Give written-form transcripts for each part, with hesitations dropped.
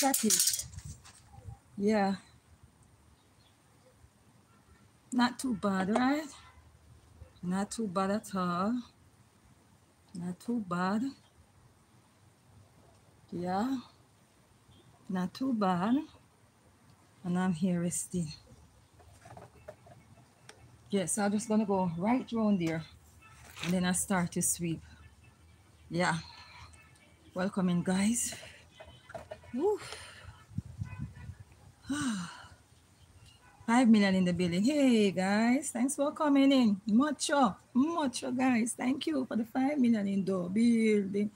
Look at it. Yeah. Not too bad, right? Not too bad at all. Not too bad. Yeah. Not too bad. And I'm here resting. Yes, I'm just gonna go right round there and then I start to sweep. Yeah. Welcome in, guys. Woo. 5 million in the building. Hey guys, thanks for coming in. Mucho, guys. Thank you for the 5 million in the building.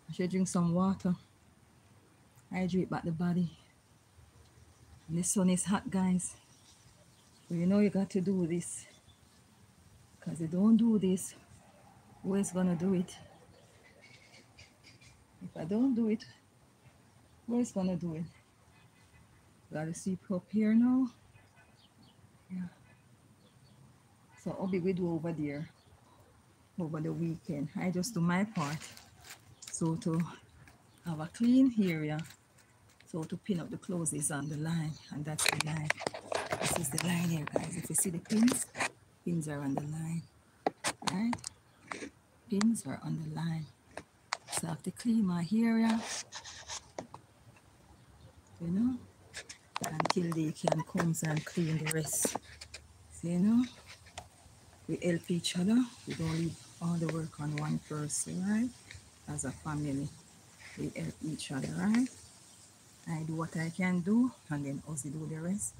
I should drink some water. Hydrate back the body. And the sun is hot, guys. So you know you got to do this. Because you don't do this, who is gonna do it? If I don't do it, who is gonna do it? Gotta sweep up here now. Yeah. So Obi we do over there over the weekend. I just do my part. So to have a clean area. So to pin up the clothes is on the line, and that's the line. This is the line here, guys. If you see the pins are on the line, right? Pins are on the line. So I have to clean my area, you know, until they can come and clean the rest. So, you know, we help each other. We don't leave all the work on one person, right? As a family, we help each other, right? I do what I can do, and then Ozzy do the rest.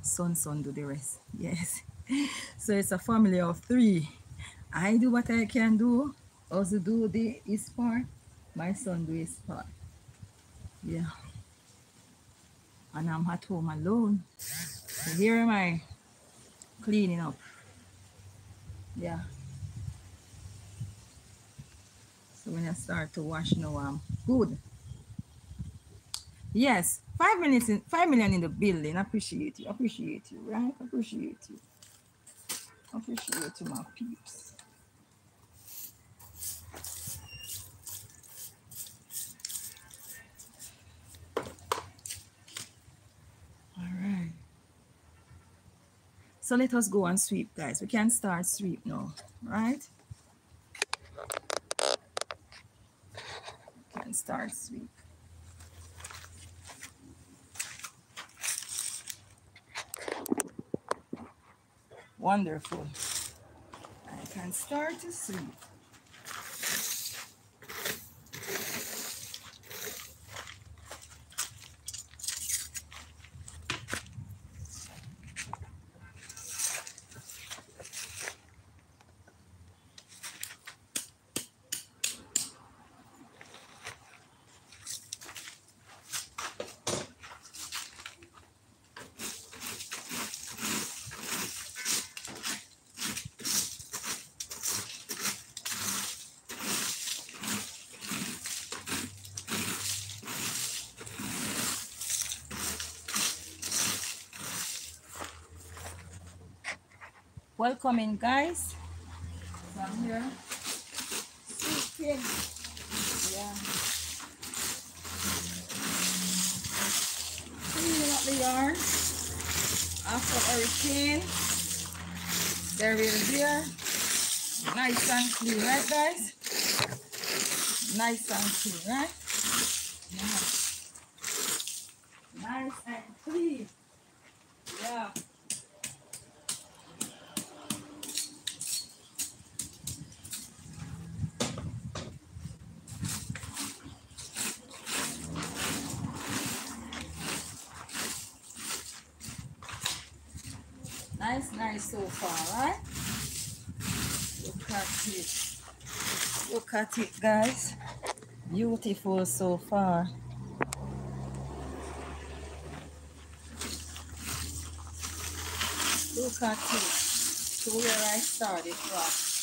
Son do the rest. Yes. So it's a family of 3. I do what I can do. Ozzy do his part. My son do his part. Yeah. And I'm at home alone. So here am I cleaning up. Yeah. So when I start to wash now, I'm good. Yes, 5 million in the building. Appreciate you, right? Appreciate you, my peeps. All right. So let us go and sweep, guys. We can start sweep now, right? We can start sweep. Wonderful. I can start to sweep. Welcome in, guys. So I'm here sweeping. Yeah. Cleaning up the yard after hurricane. There we are here. Nice and clean, right, guys? Nice and clean, right? Yeah. Nice and clean. Yeah. Nice so far, right? Look at it. Look at it, guys. Beautiful so far. Look at it. So where I started from.